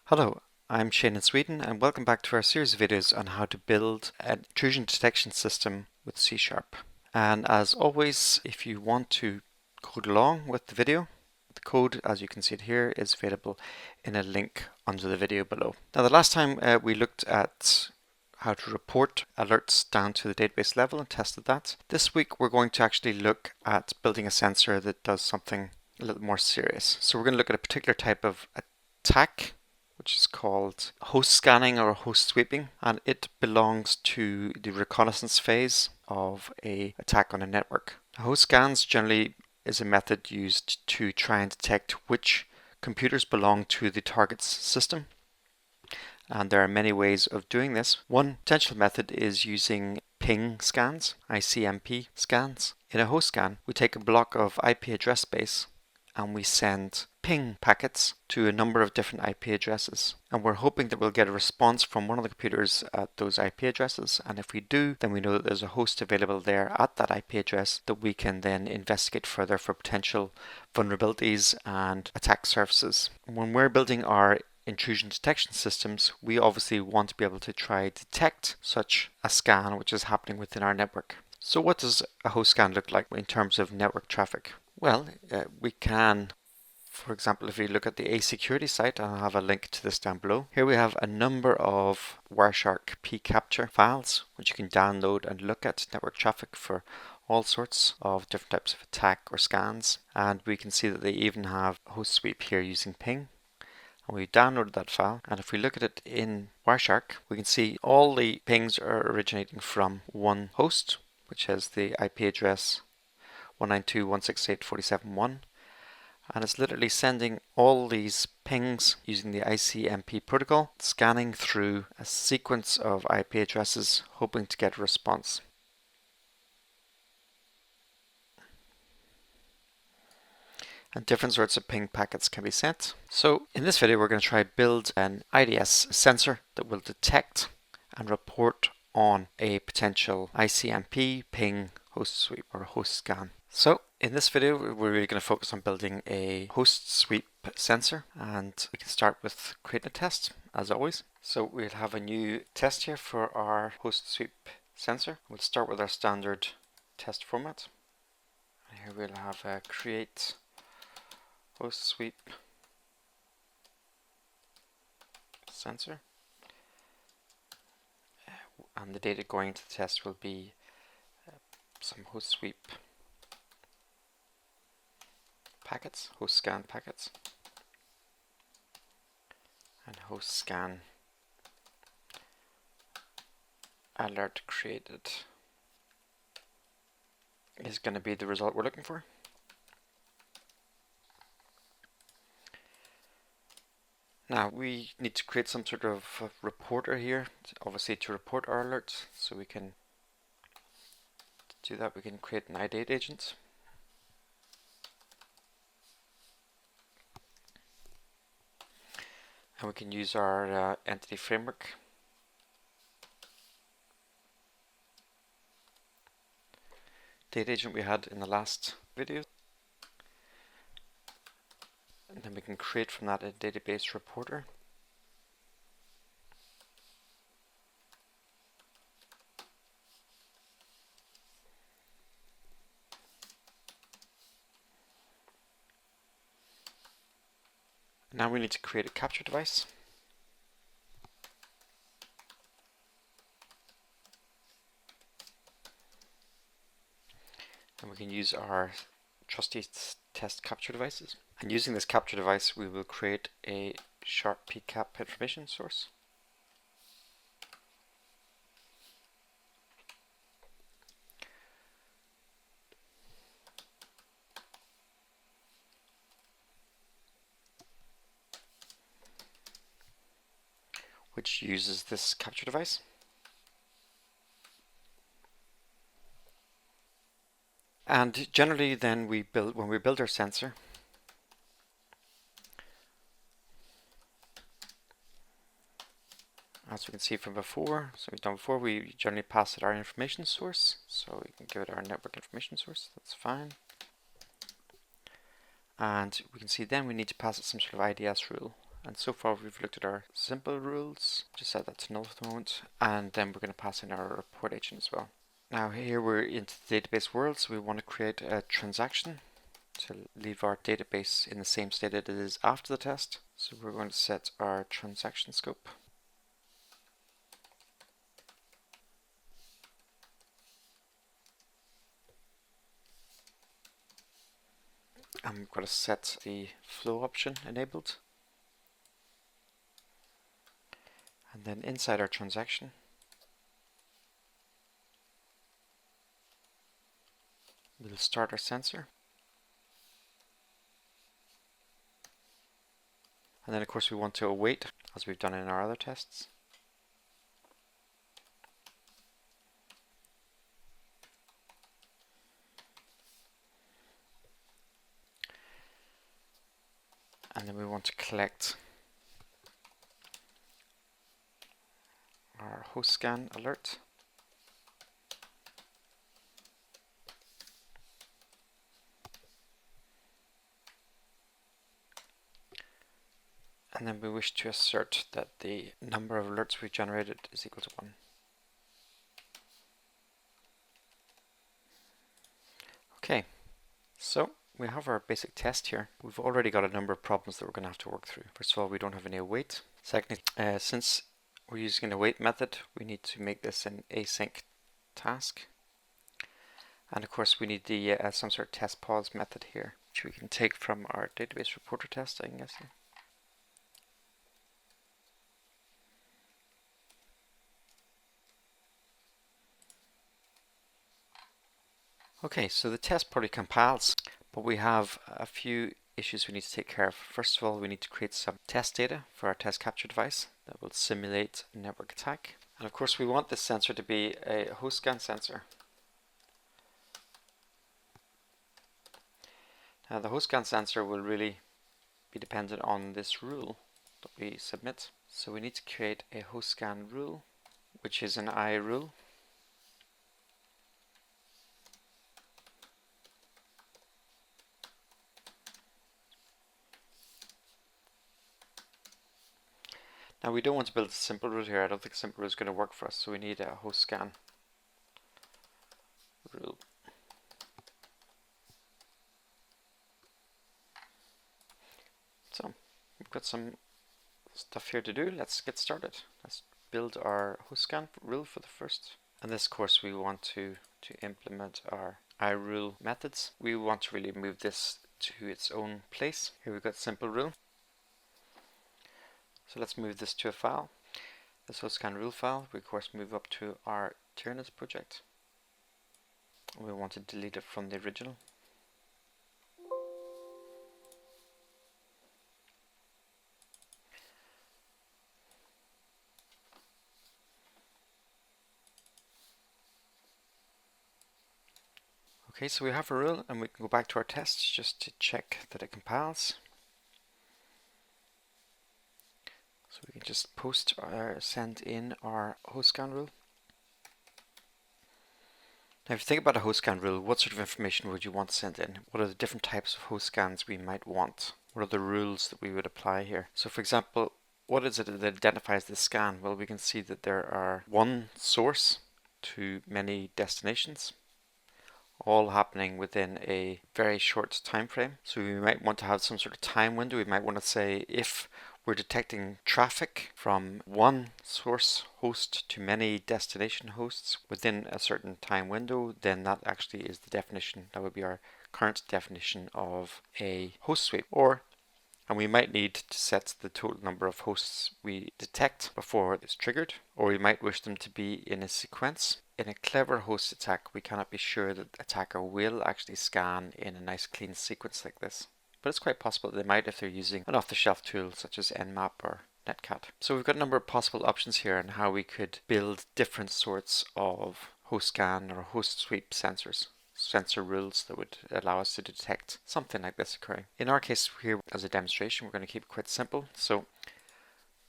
Hello, I'm Shane in Sweden and welcome back to our series of videos on how to build an intrusion detection system with C#. And as always, if you want to code along with the video, the code, as you can see it here, is available in a link under the video below. Now, the last time we looked at how to report alerts down to the database level and tested that. This week we're going to actually look at building a sensor that does something a little more serious. So we're going to look at a particular type of attack, which is called host scanning or host sweeping, and it belongs to the reconnaissance phase of an attack on a network. Host scans generally is a method used to try and detect which computers belong to the target's system. And there are many ways of doing this. One potential method is using ping scans, ICMP scans. In a host scan, we take a block of IP address space and we send ping packets to a number of different IP addresses. And we're hoping that we'll get a response from one of the computers at those IP addresses. And if we do, then we know that there's a host available there at that IP address that we can then investigate further for potential vulnerabilities and attack surfaces. When we're building our intrusion detection systems, we obviously want to be able to try detect such a scan which is happening within our network. So what does a host scan look like in terms of network traffic? Well, we can, for example, if we look at the A-Security site, I'll have a link to this down below. Here we have a number of Wireshark PCapture files which you can download and look at network traffic for all sorts of different types of attack or scans. And we can see that they even have host sweep here using ping. And we downloaded that file, and if we look at it in Wireshark, we can see all the pings are originating from one host, which has the IP address 192.168.47.1, and it's literally sending all these pings using the ICMP protocol, scanning through a sequence of IP addresses, hoping to get a response. And different sorts of ping packets can be sent. So in this video we're going to try to build an IDS sensor that will detect and report on a potential ICMP ping host sweep or host scan. So in this video we're really going to focus on building a host sweep sensor, and we can start with creating a test as always. So we'll have a new test here for our host sweep sensor. We'll start with our standard test format. And here we'll have a create host sweep sensor, and the data going to the test will be some host sweep packets, host scan packets, and host scan alert created is going to be the result we're looking for. Now we need to create some sort of reporter here, obviously to report our alerts. So we can do that. We can create an IDS agent. And we can use our entity framework. Data agent we had in the last video. And then we can create from that a database reporter. Now we need to create a capture device. And we can use our trusty test capture devices. And using this capture device, we will create a sharp PCap information source. Which uses this capture device. And generally then when we build our sensor, as we can see from before, so we've done before, we generally pass it our information source. So we can give it our network information source, that's fine. And we can see then we need to pass it some sort of IDS rule. And so far we've looked at our simple rules. Just set that to null for the moment. And then we're going to pass in our report agent as well. Now here we're into the database world, so we want to create a transaction to leave our database in the same state that it is after the test. So we're going to set our transaction scope. And we've got to set the flow option enabled. And then inside our transaction, we'll start our sensor. And then of course we want to await, as we've done in our other tests. And then we want to collect our host scan alert. And then we wish to assert that the number of alerts we've generated is equal to 1. Okay, so we have our basic test here. We've already got a number of problems that we're going to have to work through. First of all, we don't have any await. Secondly, since we're using an await method, we need to make this an async task. And of course we need the some sort of test pause method here, which we can take from our database reporter test, I'm guessing. Okay, so the test probably compiles, but we have a few issues we need to take care of. First of all, we need to create some test data for our test capture device that will simulate a network attack. And of course we want this sensor to be a host scan sensor. Now the host scan sensor will really be dependent on this rule that we submit. So we need to create a host scan rule, which is an I rule. Now we don't want to build a simple rule here. I don't think simple rule is going to work for us, so we need a host scan rule. So we've got some stuff here to do. Let's get started. Let's build our host scan rule for the first. In this course we want to implement our iRule methods. We want to really move this to its own place. Here we've got simple rule. So let's move this to a file. This host scan rule file, we of course move up to our Tyrannus project. We want to delete it from the original. Okay, so we have a rule and we can go back to our tests just to check that it compiles. So we can just send in our host scan rule. Now if you think about a host scan rule, what sort of information would you want to send in? What are the different types of host scans we might want? What are the rules that we would apply here? So for example, what is it that identifies the scan? Well, we can see that there are one source to many destinations, all happening within a very short time frame. So we might want to have some sort of time window. We might want to say if we're detecting traffic from one source host to many destination hosts within a certain time window, then that actually is the definition. That would be our current definition of a host sweep. And we might need to set the total number of hosts we detect before it's triggered, or we might wish them to be in a sequence. In a clever host attack, we cannot be sure that the attacker will actually scan in a nice clean sequence like this. But it's quite possible that they might if they're using an off-the-shelf tool such as Nmap or Netcat. So we've got a number of possible options here on how we could build different sorts of host scan or host sweep sensors. Sensor rules that would allow us to detect something like this occurring. In our case here, as a demonstration, we're going to keep it quite simple. So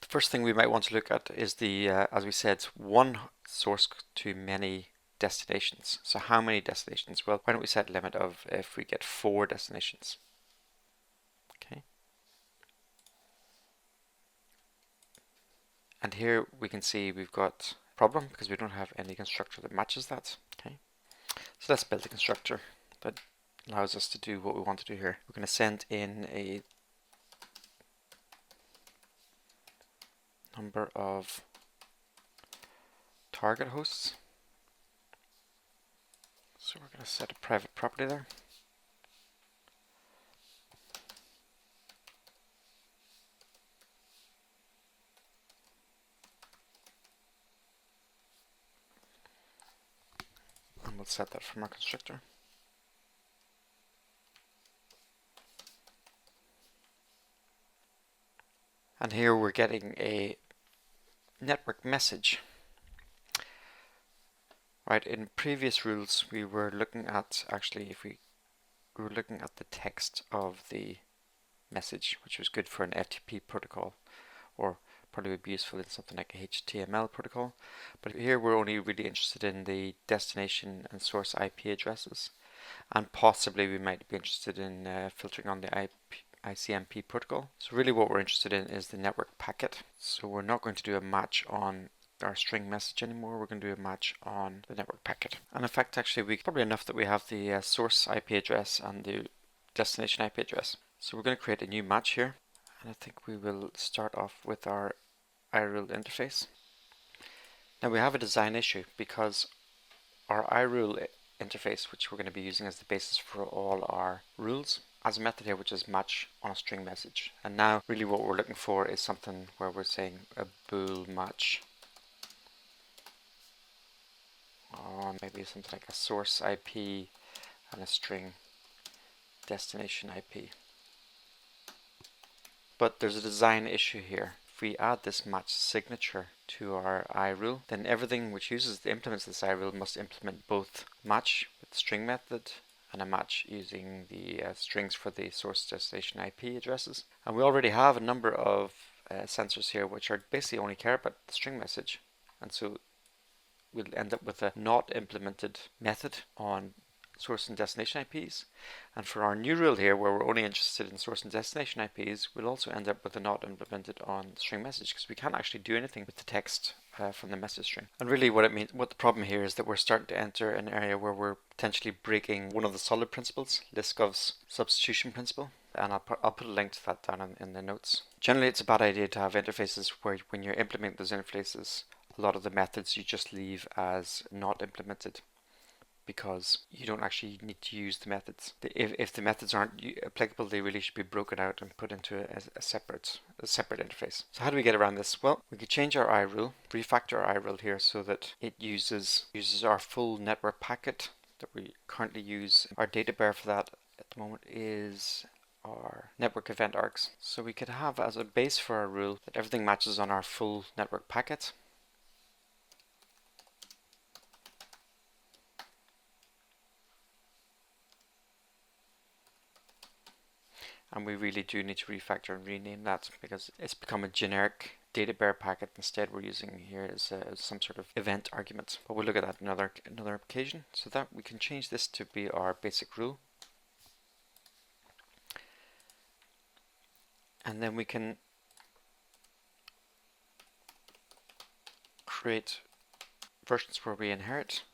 the first thing we might want to look at is the, as we said, one source to many destinations. So how many destinations? Well, why don't we set a limit of if we get 4 destinations. Okay. And here we can see we've got a problem because we don't have any constructor that matches that. Okay, so let's build a constructor that allows us to do what we want to do here. We're going to send in a number of target hosts. So we're going to set a private property there. And we'll set that from our constructor. And here we're getting a network message. Right, in previous rules we were looking at, actually if we were looking at the text of the message, which was good for an FTP protocol, or probably would be useful in something like a HTML protocol. But here we're only really interested in the destination and source IP addresses, and possibly we might be interested in filtering on the ICMP protocol. So really what we're interested in is the network packet. So we're not going to do a match on our string message anymore. We're going to do a match on the network packet. And in fact, actually, we probably enough that we have the source IP address and the destination IP address. So we're going to create a new match here, and I think we will start off with our iRule interface. Now we have a design issue because our iRule interface, which we're going to be using as the basis for all our rules, has a method here which is match on a string message. And now really what we're looking for is something where we're saying a bool match on maybe something like a source IP and a string destination IP. But there's a design issue here. If we add this match signature to our iRule, then everything which implements this iRule must implement both match with the string method and a match using the strings for the source destination IP addresses. And we already have a number of sensors here which are basically only care about the string message, and so we'll end up with a not implemented method on source and destination IPs. And for our new rule here, where we're only interested in source and destination IPs, we'll also end up with a not implemented on string message, because we can't actually do anything with the text from the message string. And really what the problem here is that we're starting to enter an area where we're potentially breaking one of the solid principles, Liskov's substitution principle. And I'll put a link to that down in the notes. Generally, it's a bad idea to have interfaces where when you're implementing those interfaces, a lot of the methods you just leave as not implemented, because you don't actually need to use the methods. If the methods aren't applicable, they really should be broken out and put into a separate interface. So how do we get around this? Well, we could change our iRule, refactor our iRule here so that it uses our full network packet that we currently use. Our data bearer for that at the moment is our network event args. So we could have as a base for our rule that everything matches on our full network packet. And we really do need to refactor and rename that because it's become a generic data bearer packet. Instead, we're using here as some sort of event argument. But we'll look at that another occasion. So that we can change this to be our basic rule. And then we can create versions where we inherit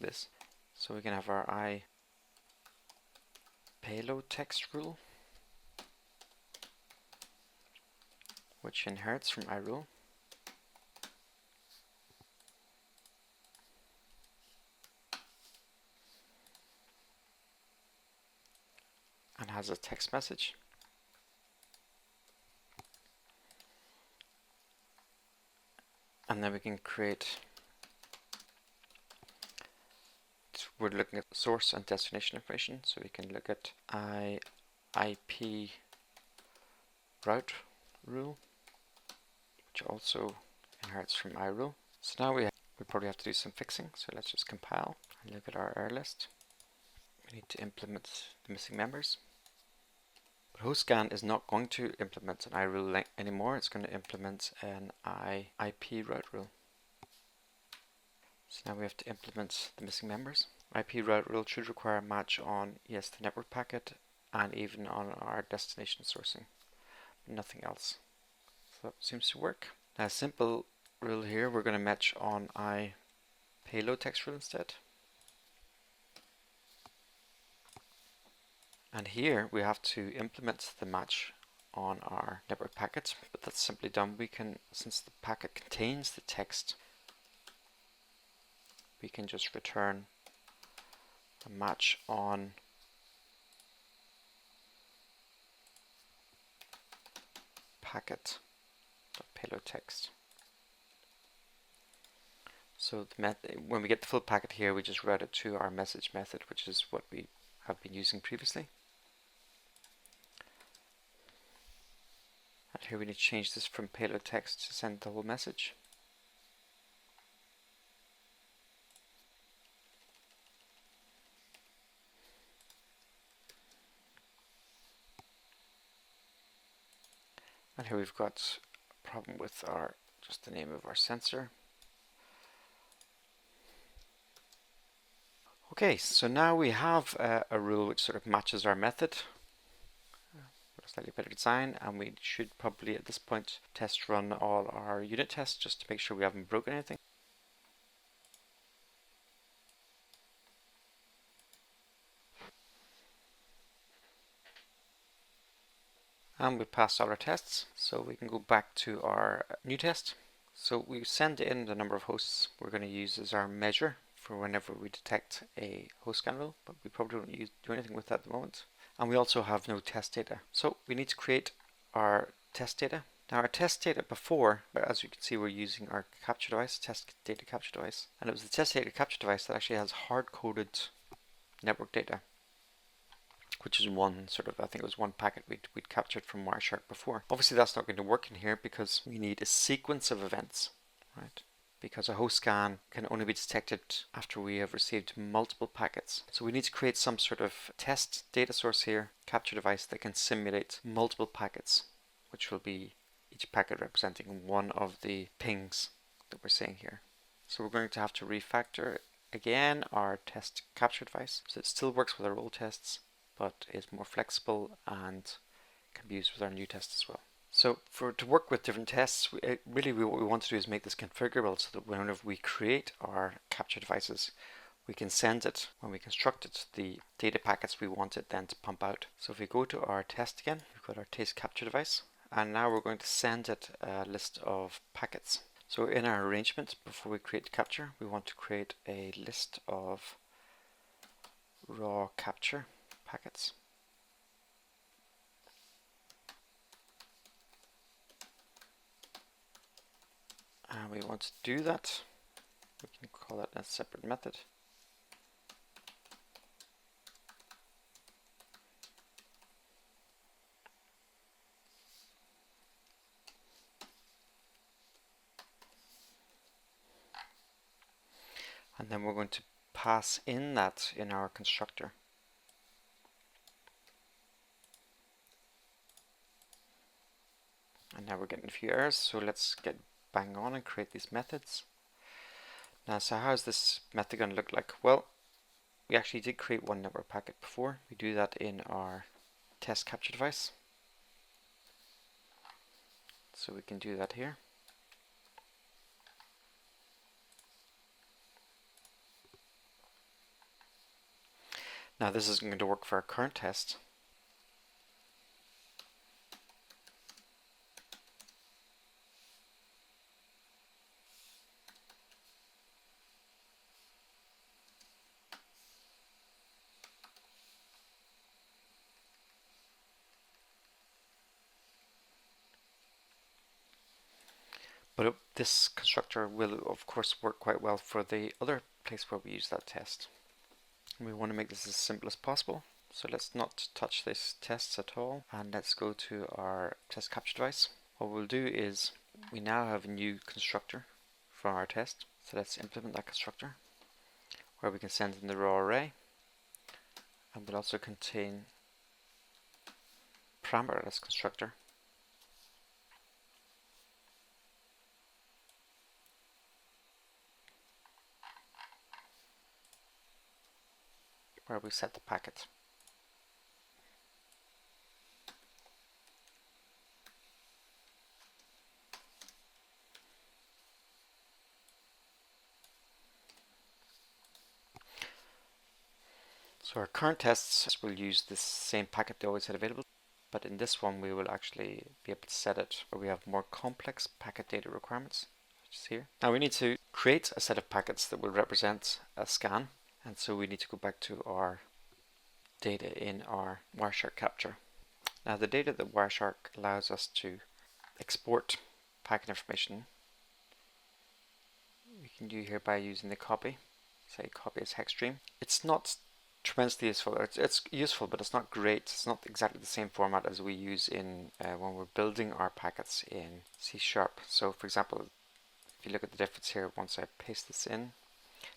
this. So we can have our I payload text rule, which inherits from iRule. And has a text message. And then we can create, we're looking at source and destination information, so we can look at IP route rule, which also inherits from iRule. So now we probably have to do some fixing, so let's just compile and look at our error list. We need to implement the missing members. But hostscan is not going to implement an iRule anymore, it's going to implement an IP route rule. So now we have to implement the missing members. IP route rule should require a match on, yes, the network packet and even on our destination sourcing, but nothing else. So that seems to work. Now, a simple rule here, we're going to match on I payload text rule instead. And here we have to implement the match on our network packet, but that's simply done. We can, since the packet contains the text, we can just return a match on packet.payload text. So when we get the full packet here, we just route it to our message method, which is what we have been using previously. And here we need to change this from payload text to send the whole message. And here we've got a problem with just the name of our sensor. Okay, so now we have a rule which sort of matches our method with a slightly better design, and we should probably at this point test run all our unit tests just to make sure we haven't broken anything. And we passed all our tests, so we can go back to our new test. So we send in the number of hosts we're going to use as our measure for whenever we detect a host scan rule, but we probably don't do anything with that at the moment. And we also have no test data. So we need to create our test data. Now our test data before, as you can see, we're using our capture device, test data capture device. And it was the test data capture device that actually has hard-coded network data, which is one sort of, I think it was one packet we'd captured from Wireshark before. Obviously that's not going to work in here because we need a sequence of events, right? Because a host scan can only be detected after we have received multiple packets. So we need to create some sort of test data source here, capture device that can simulate multiple packets, which will be each packet representing one of the pings that we're seeing here. So we're going to have to refactor again our test capture device. So it still works with our old tests, but is more flexible and can be used with our new test as well. So to work with different tests, really what we want to do is make this configurable so that whenever we create our capture devices, we can send it, when we construct it, the data packets we want it then to pump out. So if we go to our test again, we've got our test capture device, and now we're going to send it a list of packets. So in our arrangement, before we create capture, we want to create a list of raw capture packets. And we want to do that, we can call that a separate method. And then we're going to pass in that in our constructor. And now we're getting a few errors, so let's get bang on and create these methods. Now, so how is this method going to look like? Well, we actually did create one network packet before. We do that in our test capture device. So we can do that here. Now this isn't going to work for our current test. But this constructor will of course work quite well for the other place where we use that test. And we want to make this as simple as possible. So let's not touch this tests at all, and let's go to our test capture device. What we'll do is we now have a new constructor for our test. So let's implement that constructor where we can send in the raw array, and we'll also contain parameterless constructor where we set the packet. So our current tests will use this same packet they always had available, but in this one we will actually be able to set it where we have more complex packet data requirements, which is here. Now we need to create a set of packets that will represent a scan, and so we need to go back to our data in our Wireshark capture. Now the data that Wireshark allows us to export packet information we can do here by using the copy. Say copy as hex stream. It's not tremendously useful. It's useful, but it's not great. It's not exactly the same format as we use in when we're building our packets in C#. So for example, if you look at the difference here, once I paste this in,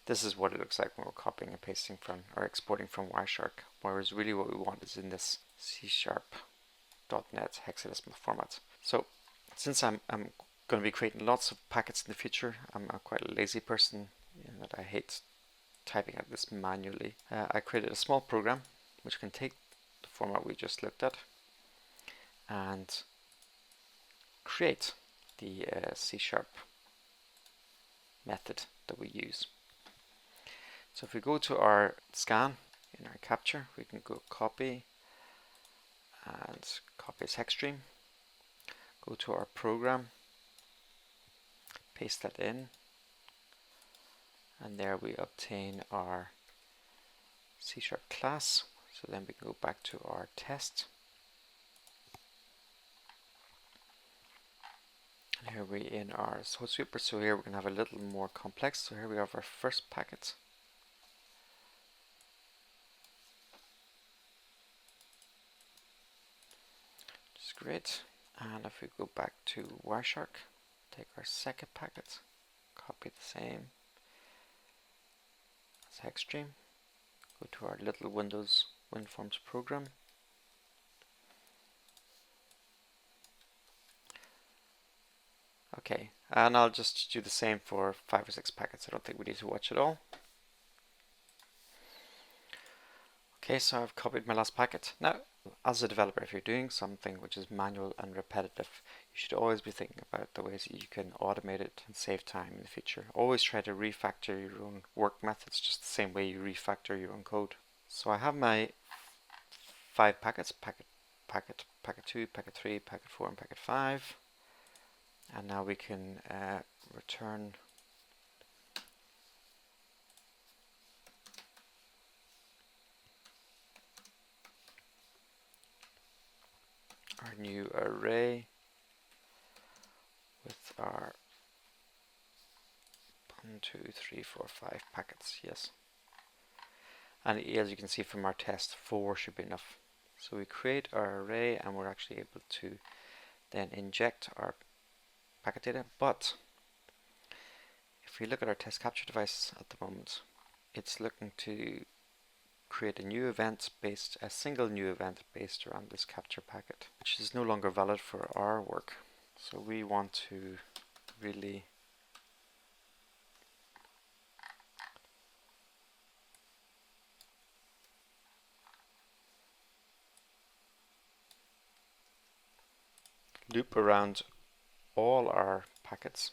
this is what it looks like when we're copying and pasting from or exporting from Wireshark. Whereas really what we want is in this C#.NET hexadecimal format. So since I'm going to be creating lots of packets in the future, I'm quite a lazy person in that I hate typing out this manually. I created a small program which can take the format we just looked at and create the C# method that we use. So if we go to our scan in our capture, we can go copy and copy as hex stream, go to our program, paste that in, and there we obtain our C# class. So then we can go back to our test, and here we in our source sweeper. So here we're going to have a little more complex. So here we have our first packet. Which is great. And if we go back to Wireshark, take our second packet, copy the same as hex stream, go to our little Windows WinForms program, okay, and I'll just do the same for 5 or 6 packets. I don't think we need to watch it all. Okay, so I've copied my last packet. Now, as a developer, if you're doing something which is manual and repetitive, you should always be thinking about the ways that you can automate it and save time in the future. Always try to refactor your own work methods just the same way you refactor your own code. So I have my 5 packets, packet 2, packet 3, packet 4, and packet 5. And now we can return our new array with our 1, 2, 3, 4, 5 packets, yes. And as you can see from our test, 4 should be enough. So we create our array and we're actually able to then inject our packet data. But if we look at our test capture device at the moment, it's looking to create a new event based, a single new event based around this capture packet, which is no longer valid for our work. So we want to really loop around all our packets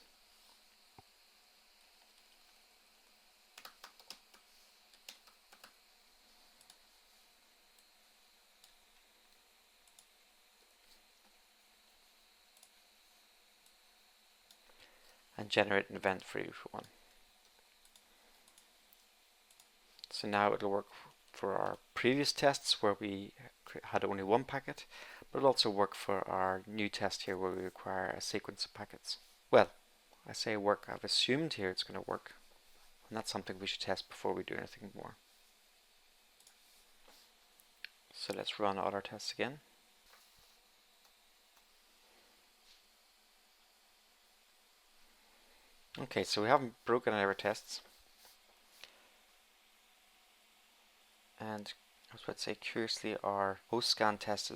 and generate an event for each one. So now it'll work for our previous tests where we had only 1 packet, but it'll also work for our new test here where we require a sequence of packets. Well, I say work, I've assumed here it's going to work, and that's something we should test before we do anything more. So let's run all our tests again. Okay, so we haven't broken any of our tests. And I was about to say, curiously, our host scan test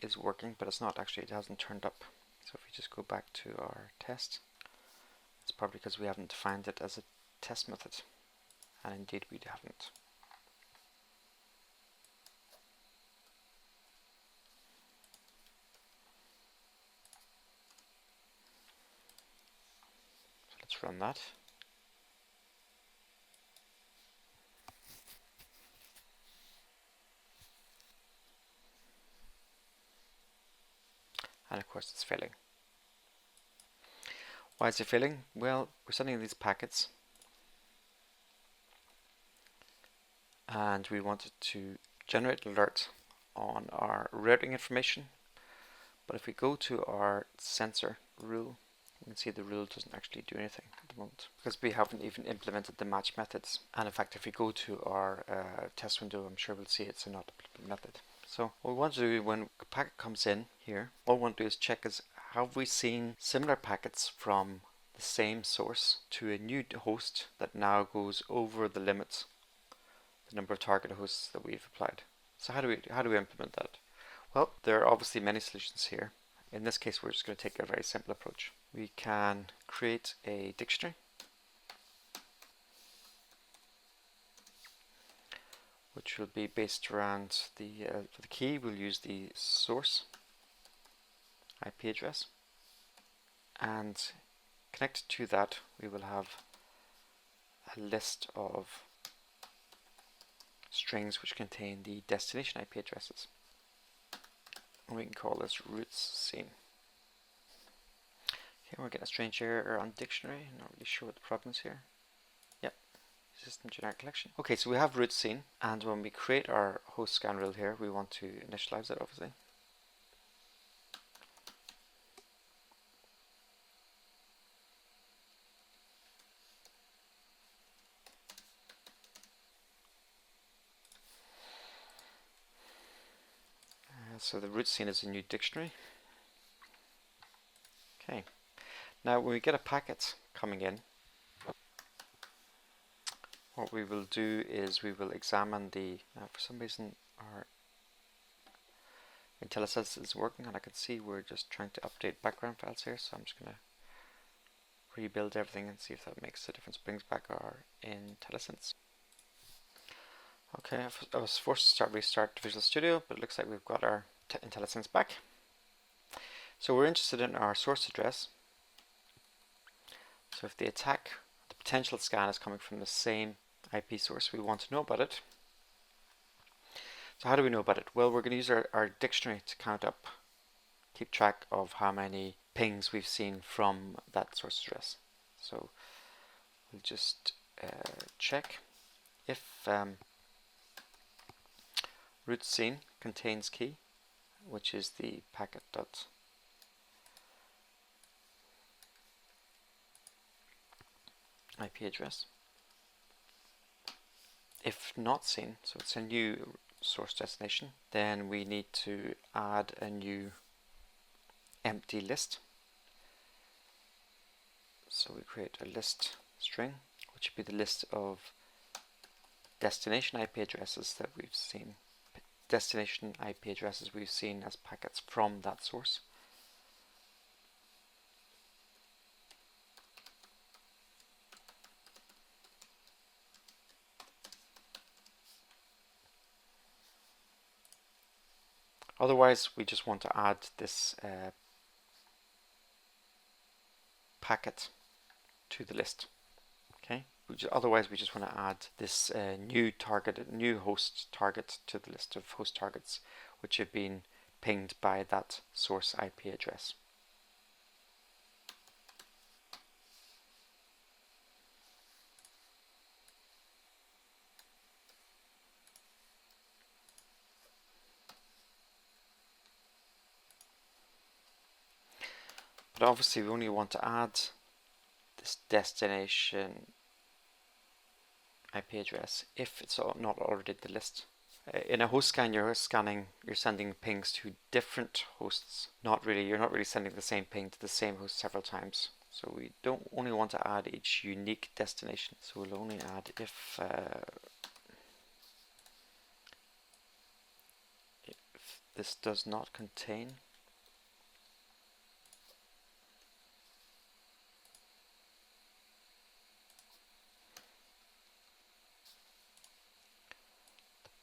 is working, but it's not actually, it hasn't turned up. So if we just go back to our test, it's probably because we haven't defined it as a test method. And indeed we haven't. So let's run that. course it's failing. Why is it failing? Well, we're sending these packets and we wanted to generate an alert on our routing information, but if we go to our sensor rule, you can see the rule doesn't actually do anything at the moment because we haven't even implemented the match methods. And in fact, if we go to our test window, I'm sure we'll see it's a not implemented method. So what we want to do when a packet comes in here, all we want to do is check is, have we seen similar packets from the same source to a new host that now goes over the limits, the number of target hosts that we've applied. So how do we implement that? Well, there are obviously many solutions here. In this case, we're just going to take a very simple approach. We can create a dictionary which will be based around for the key, we'll use the source IP address, and connected to that we will have a list of strings which contain the destination IP addresses. And we can call this routes scene. Okay, we're getting a strange error on dictionary. I'm not really sure what the problem is here. Yep, system generic collection. Okay, so we have routes scene, and when we create our host scan rule here, we want to initialize it obviously. So the route scene is a new dictionary. Okay, now when we get a packet coming in, what we will do is we will examine the, for some reason our IntelliSense is working and I can see we're just trying to update background files here, so I'm just going to rebuild everything and see if that makes a difference, brings back our IntelliSense. Okay, I was forced to restart Visual Studio, but it looks like we've got our IntelliSense back. So we're interested in our source address. So if the potential scan is coming from the same IP source, we want to know about it. So how do we know about it? Well, we're going to use our dictionary to count up, keep track of how many pings we've seen from that source address. So we'll just check if route scene contains key, which is the packet dot IP address. If not seen, so it's a new source destination, then we need to add a new empty list. So we create a list string, which would be the list of destination IP addresses that we've seen, destination IP addresses we've seen as packets from that source. Otherwise, we just want to add this packet to the list. Okay. Otherwise, we just want to add this new host target to the list of host targets which have been pinged by that source IP address. But obviously we only want to add this destination IP address if it's not already in the list. In a host scan, you're sending pings to different hosts. You're not really sending the same ping to the same host several times. So we don't only want to add each unique destination. So we'll only add if this does not contain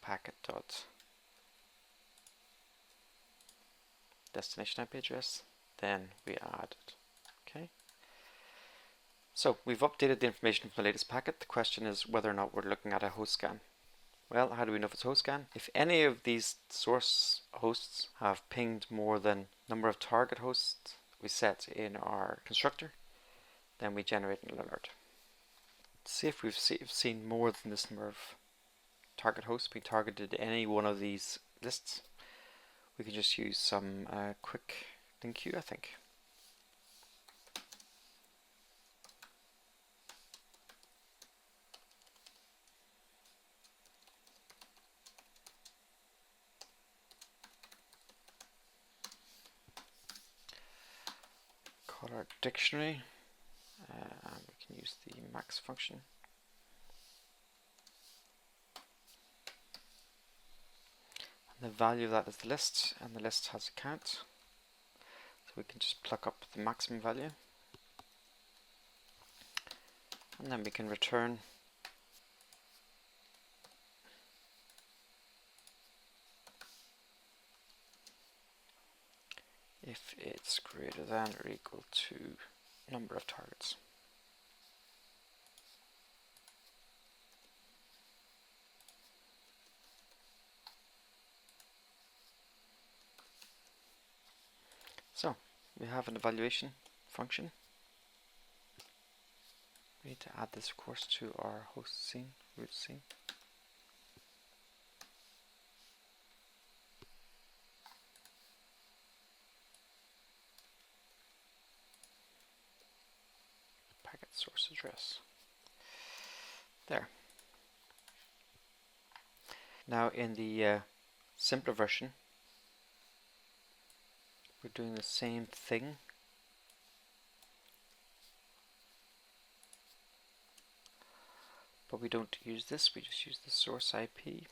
packet dot destination IP address, then we add it. Okay. So we've updated the information from the latest packet. The question is whether or not we're looking at a host scan. Well, how do we know if it's host scan? If any of these source hosts have pinged more than number of target hosts we set in our constructor, then we generate an alert. To see if we've seen more than this number of target hosts being targeted any one of these lists, we can just use some quick link queue, I think. Call our dictionary, and we can use the max function. And the value of that is the list, and the list has a count. So we can just pluck up the maximum value. And then we can return if it's greater than or equal to number of targets. So we have an evaluation function. We need to add this, of course, to our host scene, root scene. Packet source address. There. Now in the simpler version, we're doing the same thing. But we don't use this, we just use the source IP.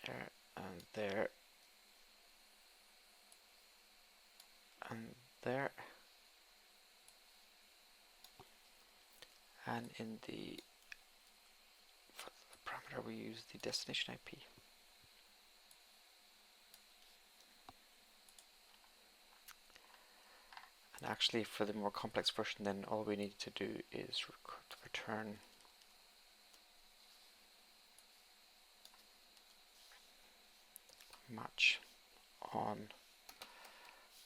There and there and there. And in the for the parameter we use the destination IP. And actually for the more complex version then all we need to do is return match on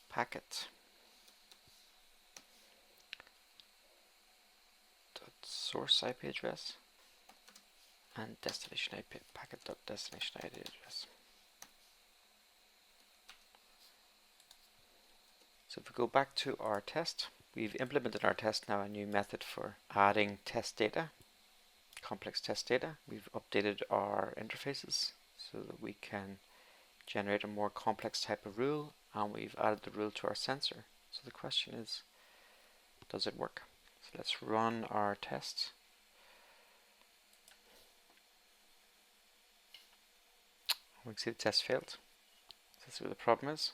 packet source IP address and destination IP packet.destination ID address. So if we go back to our test, we've implemented our test now a new method for adding test data, complex test data. We've updated our interfaces so that we can generate a more complex type of rule, and we've added the rule to our sensor. So the question is, does it work? So let's run our test. We can see the test failed. Let's see what the problem is.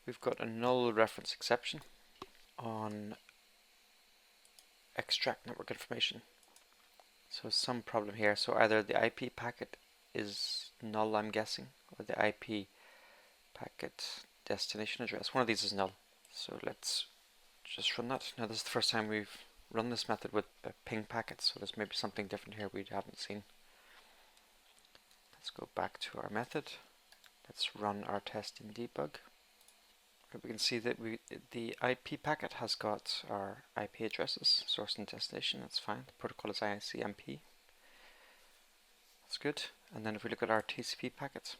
We've got a null reference exception on extract network information. So some problem here. So either the IP packet is null, I'm guessing, or the IP packet destination address. One of these is null. So let's just run that. Now this is the first time we've run this method with a ping packet, so there's maybe something different here we haven't seen. Let's go back to our method. Let's run our test in debug. We can see that the IP packet has got our IP addresses, source and destination. That's fine. The protocol is ICMP. That's good. And then if we look at our TCP packet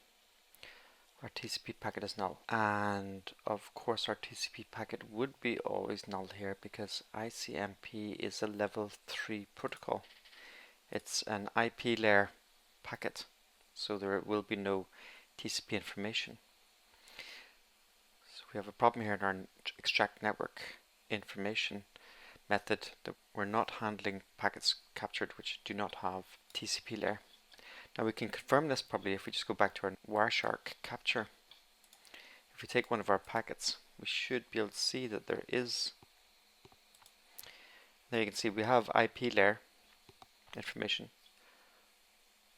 is null. And of course our TCP packet would be always null here because ICMP is a level 3 protocol. It's an IP layer packet, so there will be no TCP information. So we have a problem here in our extract network information method that we're not handling packets captured which do not have TCP layer. Now we can confirm this probably if we just go back to our Wireshark capture. If we take one of our packets, we should be able to see that there is. There you can see we have IP layer information,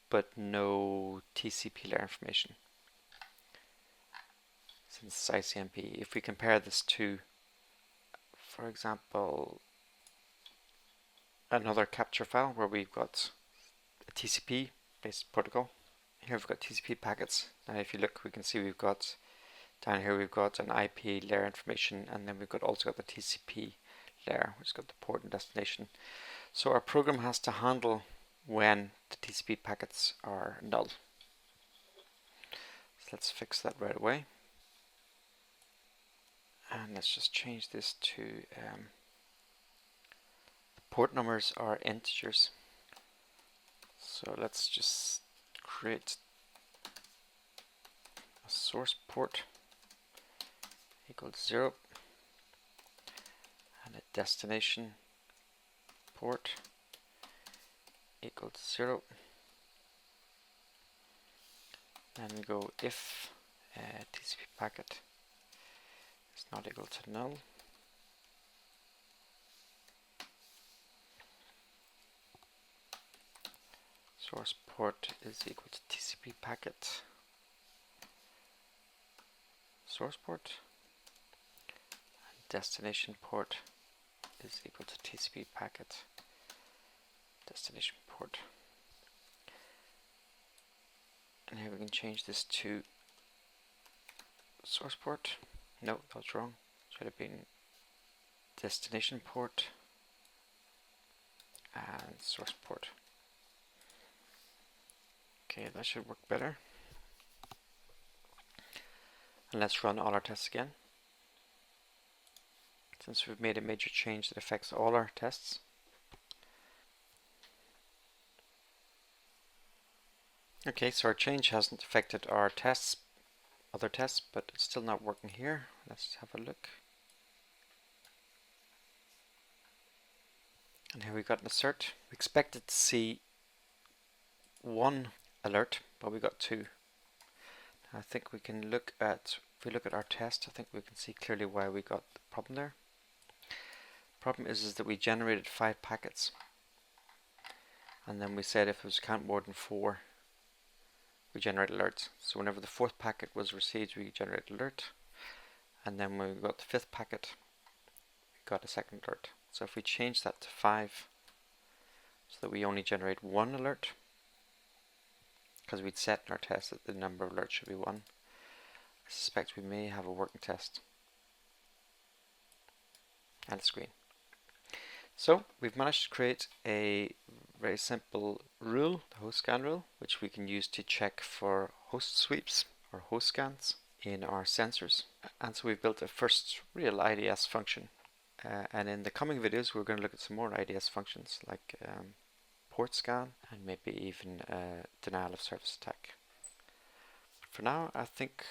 but no TCP layer information. Since it's ICMP, if we compare this to, for example, another capture file where we've got a TCP based protocol. Here we've got TCP packets. Now if you look, we can see we've got down here we've got an IP layer information, and then we've also got the TCP layer, which has got the port and destination. So our program has to handle when the TCP packets are null. So let's fix that right away. And let's just change this to the port numbers are integers. So let's just create a source port equals 0 and a destination port equals 0. Then we go if TCP packet is not equal to null. Source port is equal to TCP packet source port, and destination port is equal to TCP packet destination port. And here we can change this to source port. No, that's wrong. Should have been destination port and source port. Okay, that should work better. And let's run all our tests again, since we've made a major change that affects all our tests. Okay, so our change hasn't affected our tests, other tests, but it's still not working here. Let's have a look. And here we got an assert. We expected to see one alert, but we got two. I think we can look at, if we look at our test, I think we can see clearly why we got the problem there. Problem is that we generated 5 packets, and then we said if it was count more than 4, we generate alerts. So whenever the 4th packet was received, we generate alert, and then when we got the 5th packet, we got a second alert. So if we change that to 5, so that we only generate 1 alert, because we'd set in our test that the number of alerts should be 1, I suspect we may have a working test and a screen. So we've managed to create a very simple rule, the host scan rule, which we can use to check for host sweeps or host scans in our sensors. And so we've built a first real IDS function. And in the coming videos we're going to look at some more IDS functions like port scan and maybe even denial of service attack. For now, I think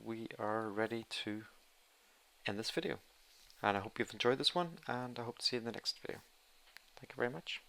we are ready to end this video. And I hope you've enjoyed this one, and I hope to see you in the next video. Thank you very much.